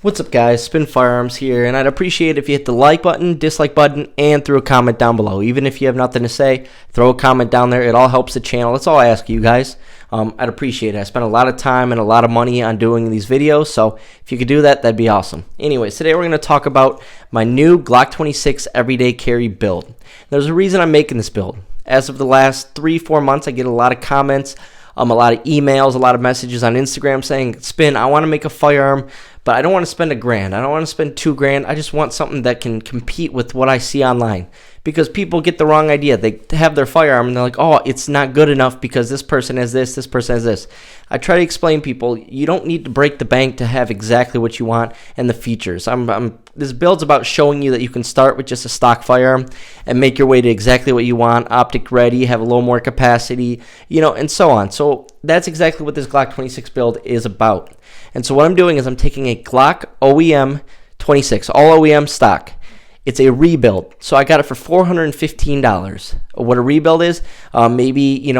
What's up, guys? Spin Firearms here, and I'd appreciate if you hit the like button, dislike button, and throw a comment down below. Even if you have nothing to say, throw a comment down there. It all helps the channel. That's all I ask you guys. I'd appreciate it. I spent a lot of time and a lot of money on doing these videos, so if you could do that, that'd be awesome. Anyways, today we're going to talk about my new Glock 26 everyday carry build. There's a reason I'm making this build. As of the last 3-4 months, I get a lot of comments, a lot of emails, a lot of messages on Instagram saying, Spin, I want to make a firearm, but I don't want to spend $1,000. I don't want to spend $2,000. I just want something that can compete with what I see online. Because people get the wrong idea. They have their firearm and they're like, oh, it's not good enough because this person has this person has this. I try to explain people, you don't need to break the bank to have exactly what you want and the features. This build's about showing you that you can start with just a stock firearm and make your way to exactly what you want, optic ready, have a little more capacity, and so on. So that's exactly what this Glock 26 build is about. And so what I'm doing is I'm taking a Glock OEM 26, all OEM stock. It's a rebuild. So I got it for $415. What a rebuild is, maybe,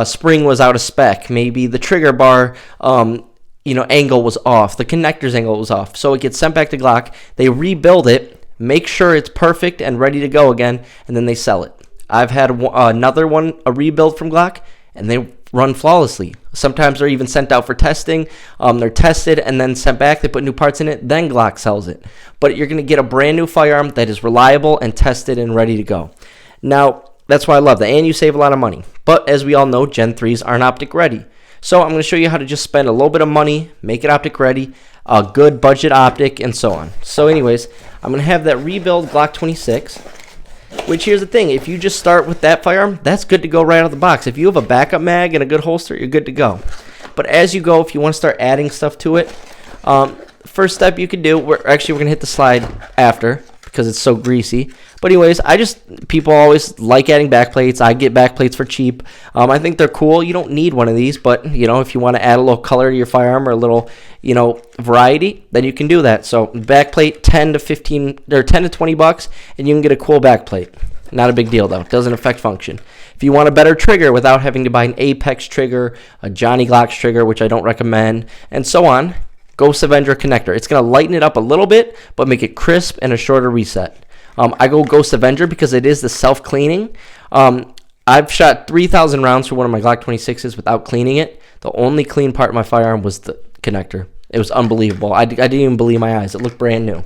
spring was out of spec. Maybe the trigger bar, angle was off. The connector's angle was off. So it gets sent back to Glock. They rebuild it, make sure it's perfect and ready to go again, and then they sell it. I've had another one, a rebuild from Glock, and they run flawlessly. Sometimes they're even sent out for testing. They're tested and then sent back. They put new parts in it. Then Glock sells it. But you're going to get a brand new firearm that is reliable and tested and ready to go. Now, that's why I love that. And you save a lot of money. But as we all know, Gen 3s aren't optic ready. So I'm going to show you how to just spend a little bit of money, make it optic ready, a good budget optic, and so on. So anyways, I'm going to have that rebuild Glock 26. Which, here's the thing, if you just start with that firearm, that's good to go right out of the box. If you have a backup mag and a good holster, you're good to go. But as you go, if you want to start adding stuff to it, first step you can do, we're going to hit the slide after because it's so greasy. But anyways, people always like adding backplates. I get backplates for cheap. I think they're cool. You don't need one of these, but, if you want to add a little color to your firearm or a little, variety, then you can do that. So backplate, 10 to 20 bucks, and you can get a cool backplate. Not a big deal, though. It doesn't affect function. If you want a better trigger without having to buy an Apex trigger, a Johnny Glock's trigger, which I don't recommend, and so on, Ghost Avenger connector. It's going to lighten it up a little bit, but make it crisp and a shorter reset. I go Ghost Avenger because it is the self-cleaning. I've shot 3,000 rounds for one of my Glock 26s without cleaning it. The only clean part of my firearm was the connector. It was unbelievable. I didn't even believe my eyes. It looked brand new.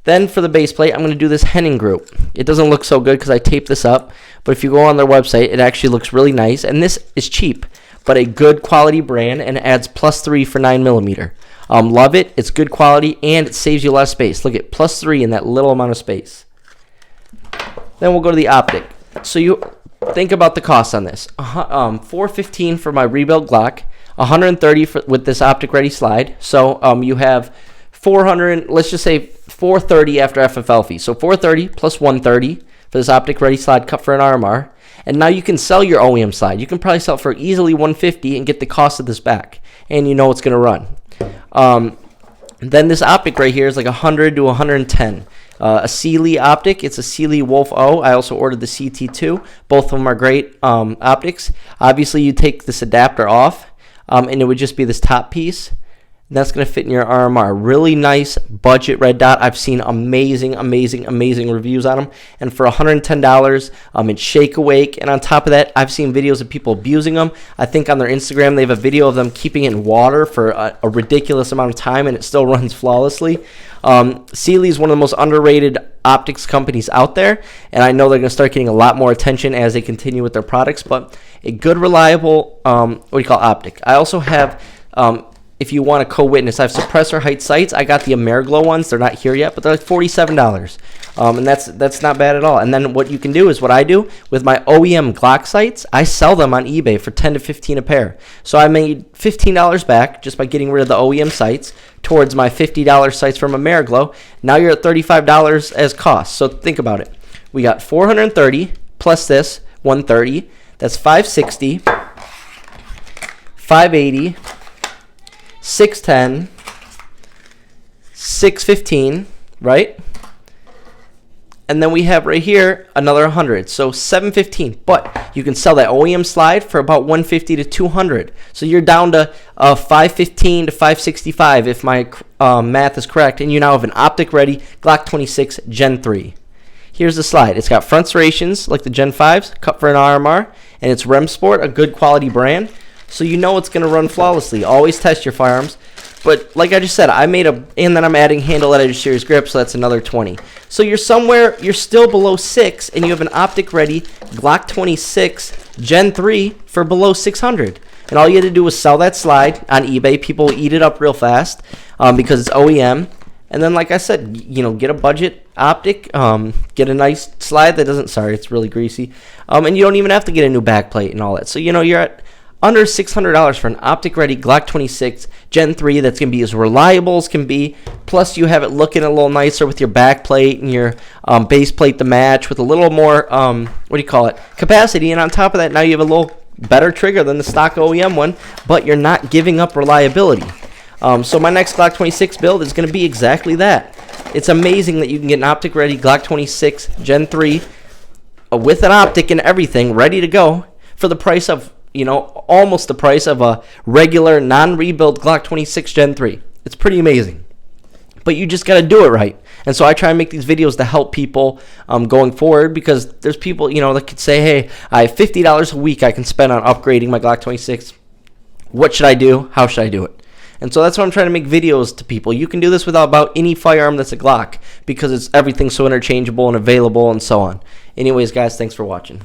Then for the base plate, I'm going to do this Henning group. It doesn't look so good because I taped this up, but if you go on their website, it actually looks really nice. And this is cheap, but a good quality brand, and it adds +3 for 9mm. Love it. It's good quality, and it saves you less space. Look at +3 in that little amount of space. Then we'll go to the optic. So you think about the cost on this. $415 for my rebuild Glock, $130 with this optic ready slide. So you have $400. Let's just say $430 after FFL fee. So $430 plus $130 for this optic ready slide cut for an RMR. And now you can sell your OEM slide. You can probably sell it for easily $150 and get the cost of this back, and you know it's going to run. Then this optic right here is like $100 to $110. A Sealy optic. It's a Sealy Wolf O. I also ordered the CT2. Both of them are great optics. Obviously, you take this adapter off, and it would just be this top piece. That's going to fit in your RMR. Really nice budget red dot. I've seen amazing reviews on them. And for $110, it's shake awake. And on top of that, I've seen videos of people abusing them. I think on their Instagram, they have a video of them keeping it in water for a ridiculous amount of time, and it still runs flawlessly. Sealy is one of the most underrated optics companies out there, and I know they're going to start getting a lot more attention as they continue with their products, but a good, reliable, optic. I also have, if you want a co-witness, I have suppressor height sights. I got the Ameriglow ones. They're not here yet, but they're like $47. And that's not bad at all. And then what you can do is what I do with my OEM Glock sights, I sell them on eBay for $10 to $15 a pair. So I made $15 back just by getting rid of the OEM sights towards my $50 sights from Ameriglow. Now you're at $35 as cost. So think about it. We got $430 plus this $130. That's $560, $580. $610, $615, right? And then we have right here another 100, so 715. But you can sell that OEM slide for about 150 to 200. So you're down to 515 to 565 if my math is correct, and you now have an optic-ready Glock 26 Gen 3. Here's the slide. It's got front serrations like the Gen 5s, cut for an RMR, and it's Rem Sport, a good quality brand. So you know it's going to run flawlessly. Always test your firearms. But like I just said, and then I'm adding handle edge series grip, so that's another 20. So you're still below 6, and you have an optic-ready Glock 26 Gen 3 for below 600. And all you had to do was sell that slide on eBay. People will eat it up real fast because it's OEM. And then, like I said, get a budget optic, get a nice slide that doesn't, sorry, it's really greasy. And you don't even have to get a new backplate and all that. So, you're at under $600 for an optic-ready Glock 26 Gen 3 that's going to be as reliable as can be. Plus, you have it looking a little nicer with your backplate and your base plate to match with a little more, capacity. And on top of that, now you have a little better trigger than the stock OEM one, but you're not giving up reliability. So my next Glock 26 build is going to be exactly that. It's amazing that you can get an optic-ready Glock 26 Gen 3 with an optic and everything ready to go for the price of, almost the price of a regular non-rebuild Glock 26 Gen 3. It's pretty amazing. But you just got to do it right. And so I try and make these videos to help people going forward, because there's people, that could say, hey, I have $50 a week I can spend on upgrading my Glock 26. What should I do? How should I do it? And so that's why I'm trying to make videos to people. You can do this without about any firearm that's a Glock, because everything's so interchangeable and available and so on. Anyways, guys, thanks for watching.